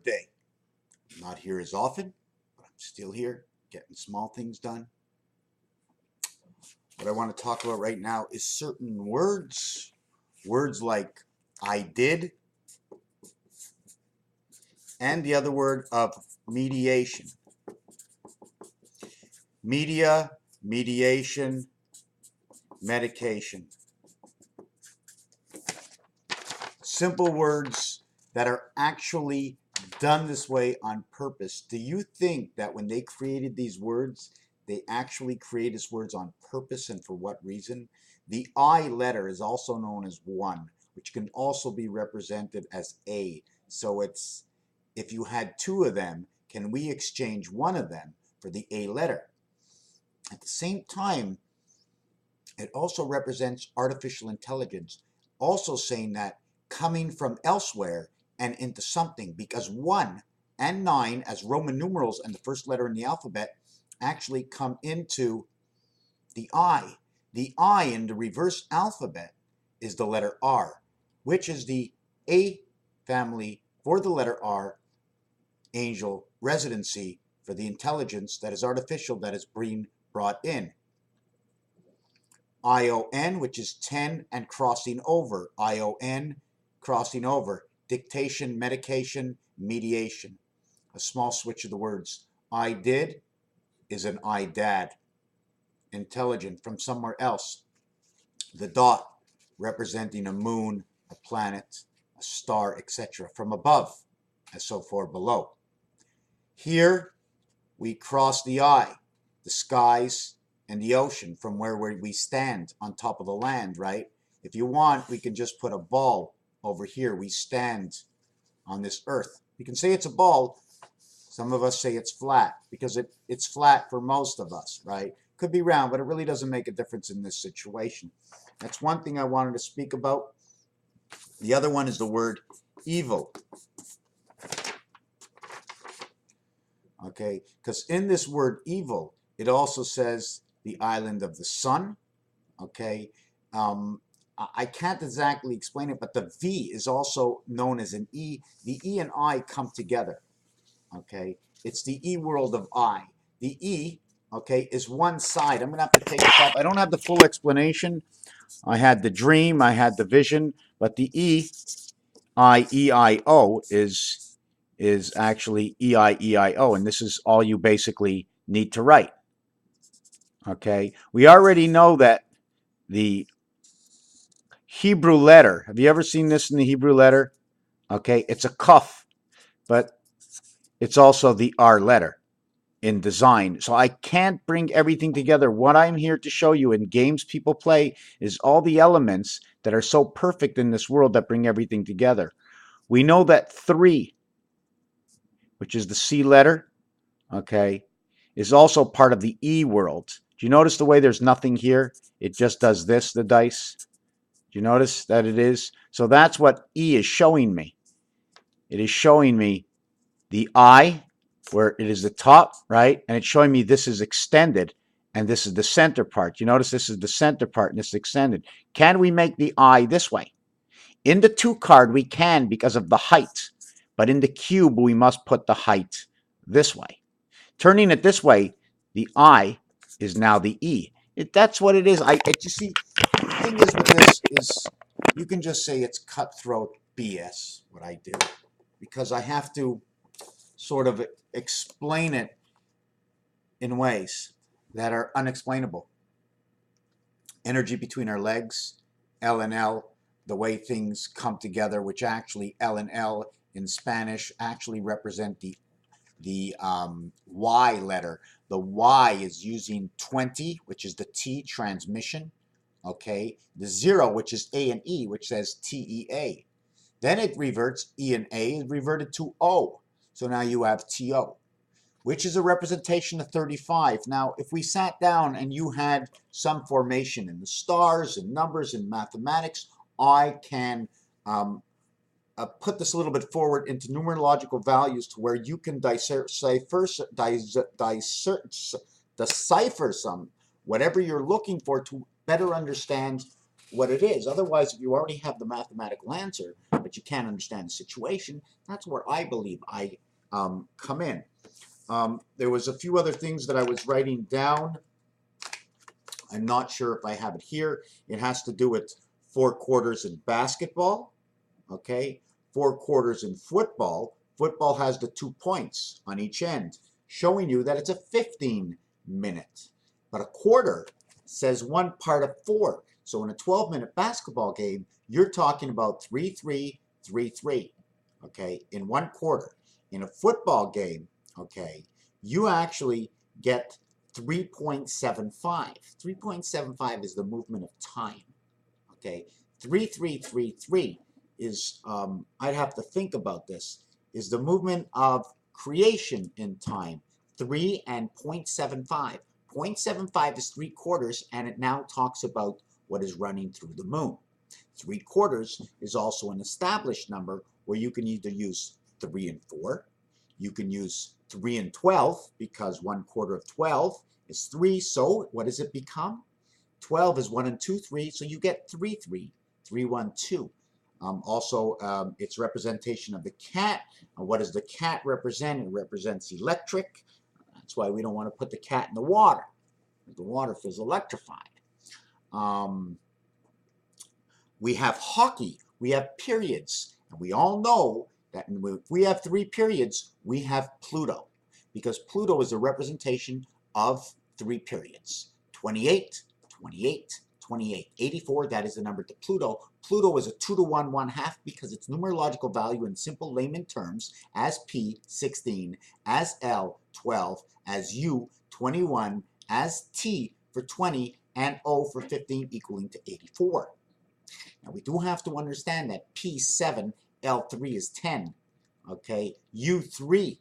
day. I'm not here as often, but I'm still here getting small things done. What I want to talk about right now is certain words. Words like I did and the other word of mediation. Media, mediation, medication. Simple words that are actually done this way on purpose. Do you think that when they created these words, they actually created these words on purpose, and for what reason? The I letter is also known as 1, which can also be represented as A. So it's, if you had 2 of them, can we exchange one of them for the A letter? At the same time, it also represents artificial intelligence, also saying that coming from elsewhere and into something, because 1 and 9 as Roman numerals and the first letter in the alphabet actually come into the I. The I in the reverse alphabet is the letter R, which is the A family for the letter R, angel residency for the intelligence that is artificial, that is being brought in. ION, which is 10 and crossing over. ION, crossing over. Dictation, medication, mediation. A small switch of the words. I did is an I dad. Intelligent from somewhere else. The dot representing a moon, a planet, a star, etc. From above, and so forth below. Here we cross the I, the skies, and the ocean from where we stand on top of the land, right? If you want, we can just put a ball over here. We stand on this earth. You can say it's a ball. Some of us say it's flat because it's flat for most of us, right? Could be round, but it really doesn't make a difference in this situation. That's one thing I wanted to speak about. The other one is the word evil. Okay, because in this word evil, it also says the island of the sun. Okay, I can't exactly explain it, but the V is also known as an E. The E and I come together. Okay, it's the E world of I. The E, okay, is one side. I'm going to have to take this off. I don't have the full explanation. I had the dream, I had the vision, but the E-I-E-I-O is actually E-I-E-I-O, and this is all you basically need to write. Okay, we already know that the Hebrew letter, have you ever seen this in the Hebrew letter? Okay, it's a kuf, but it's also the R letter in design. So I can't bring everything together. What I'm here to show you in games people play is all the elements that are so perfect in this world that bring everything together. We know that 3, which is the C letter, okay, is also part of the E world. Do you notice the way there's nothing here? It just does this, the dice. Do you notice that it is? So that's what E is showing me. It is showing me the I, where it is the top, right? And it's showing me this is extended, and this is the center part. You notice this is the center part, and this is extended. Can we make the I this way? In the 2 card, we can because of the height. But in the cube, we must put the height this way. Turning it this way, the I is now the E. That's what it is. You see, the thing is with this is you can just say it's cutthroat BS, what I do, because I have to sort of explain it in ways that are unexplainable. Energy between our legs, L and L, the way things come together, which actually L and L in Spanish actually represent the Y letter. The Y is using 20, which is the T transmission. Okay, the 0, which is A and E, which says TEA. Then it reverts, E and A is reverted to O. So now you have TO, which is a representation of 35. Now, if we sat down and you had some formation in the stars and numbers and mathematics, I can put this a little bit forward into numerological values to where you can decipher some, whatever you're looking for to better understand what it is. Otherwise, if you already have the mathematical answer, but you can't understand the situation, that's where I believe I come in. There was a few other things that I was writing down. I'm not sure if I have it here. It has to do with 4 quarters in basketball, okay? 4 quarters in football. Football has the 2 points on each end, showing you that it's a 15-minute. But a quarter says 1 part of 4. So in a 12-minute basketball game, you're talking about 3-3, 3-3, okay, in 1 quarter. In a football game, okay, you actually get 3.75. 3.75 is the movement of time, okay? 3-3-3-3 is, I'd have to think about this, is the movement of creation in time. 3 and 0.75. 0.75 is 3 quarters, and it now talks about what is running through the moon. 3 quarters is also an established number where you can either use 3 and 4. You can use 3 and 12 because 1 quarter of 12 is 3. So what does it become? 12 is 1 and 2, 3. So you get 3, 3, 3, 1, 2. Also, its representation of the cat. What does the cat represent? It represents electric. That's why we don't want to put the cat in the water. The water feels electrified. We have hockey. We have periods. And we all know that if we have 3 periods, we have Pluto. Because Pluto is a representation of 3 periods. 28, 28, 28. 84, that is the number to Pluto. Pluto is a 2 to 1, 1/2 because its numerological value in simple layman terms as P, 16, as L, 12, as U, 21, as T for 20, and O for 15 equaling to 84. Now we do have to understand that P7, L3 is 10, okay? U3,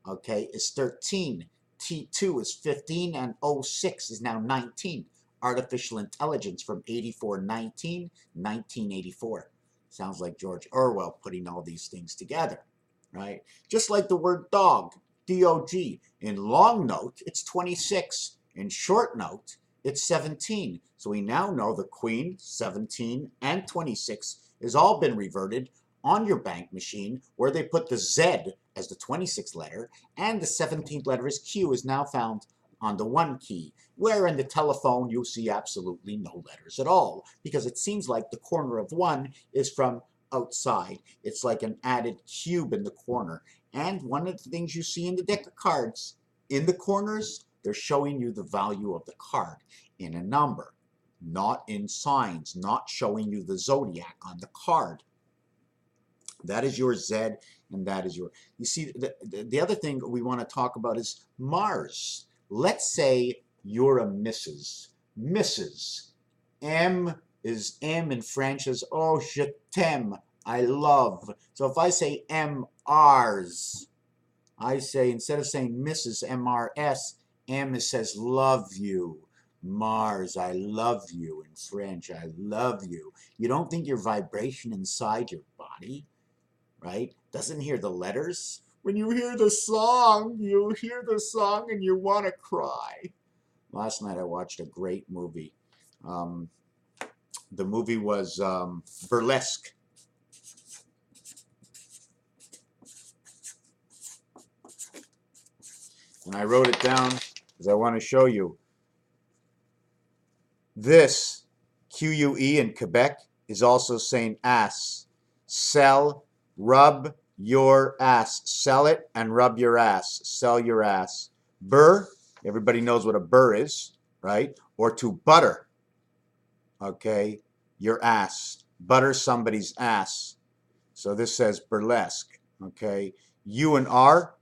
okay, is 13. T2 is 15, and O6 is now 19. Artificial intelligence from 8419, 1984. Sounds like George Orwell putting all these things together, right? Just like the word dog, D-O-G. In long note, it's 26. In short note, it's 17. So we now know the Queen, 17, and 26 has all been reverted on your bank machine where they put the Z as the 26th letter, and the 17th letter is Q is now found on the 1 key, where in the telephone you'll see absolutely no letters at all, because it seems like the corner of 1 is from outside. It's like an added cube in the corner. And one of the things you see in the deck of cards, in the corners, they're showing you the value of the card in a number, not in signs, not showing you the zodiac on the card. That is your Z, and that is your... You see, the other thing we want to talk about is Mars. Let's say you're a Mrs. Mrs. M is M in French as oh, je t'aime, I love. So if I say M-Rs, I say, instead of saying Mrs. M-R-S, M says love you. Mars, I love you. In French, I love you. You don't think your vibration inside your body, right, doesn't hear the letters? When you hear the song, you hear the song and you want to cry. Last night I watched a great movie. The movie was Burlesque. And I wrote it down because I want to show you. This, Q-U-E in Quebec, is also saying ass. Sell, rub your ass. Sell it and rub your ass. Sell your ass. Burr, everybody knows what a burr is, right? Or to butter, okay, your ass. Butter somebody's ass. So this says burlesque, okay? U and R,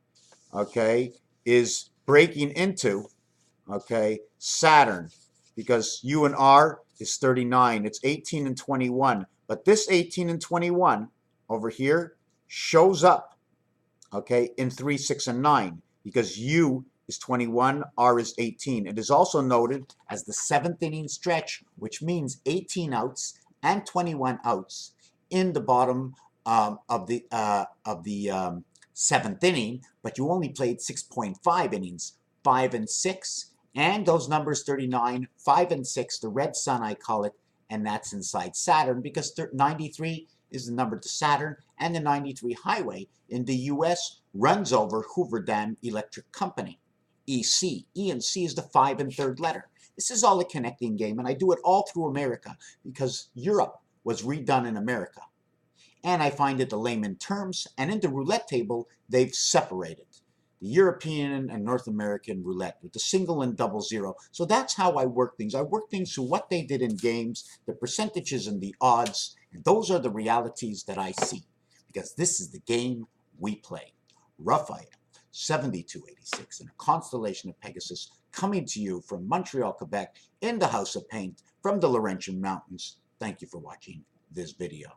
okay, is breaking into, okay, Saturn, because U and R is 39. It's 18 and 21. But this 18 and 21 over here shows up, okay, in 3, 6, and 9, because U is 21, R is 18. It is also noted as the 7th inning stretch, which means 18 outs and 21 outs in the bottom of the 7th inning, but you only played 6.5 innings, 5 and 6, and those numbers 39, 5 and 6, the red sun I call it, and that's inside Saturn because 93 is the number to Saturn, and the 93 highway in the US runs over Hoover Dam Electric Company. EC. E and C is the 5 and 3rd letter. This is all a connecting game, and I do it all through America because Europe was redone in America. And I find it the layman terms, and in the roulette table, they've separated the European and North American roulette with the single and double zero. So that's how I work things. I work things through what they did in games, the percentages and the odds, and those are the realities that I see, because this is the game we play. Raphael, 7286, in a constellation of Pegasus, coming to you from Montreal, Quebec, in the House of Paint, from the Laurentian Mountains. Thank you for watching this video.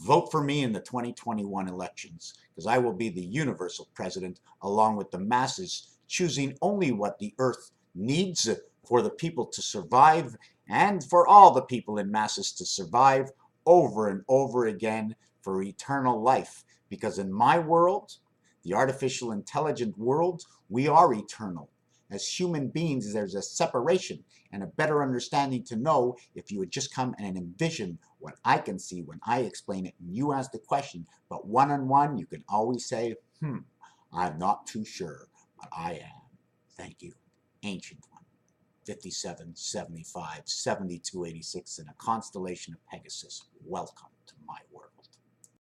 Vote for me in the 2021 elections, because I will be the universal president, along with the masses, choosing only what the earth needs for the people to survive, and for all the people in masses to survive over and over again for eternal life. Because in my world, the artificial intelligent world, we are eternal. As human beings, there's a separation and a better understanding to know if you would just come and envision what I can see when I explain it and you ask the question. But one-on-one, you can always say, I'm not too sure, but I am. Thank you. Ancient One, 57, 75, 72, 86 in a constellation of Pegasus. Welcome.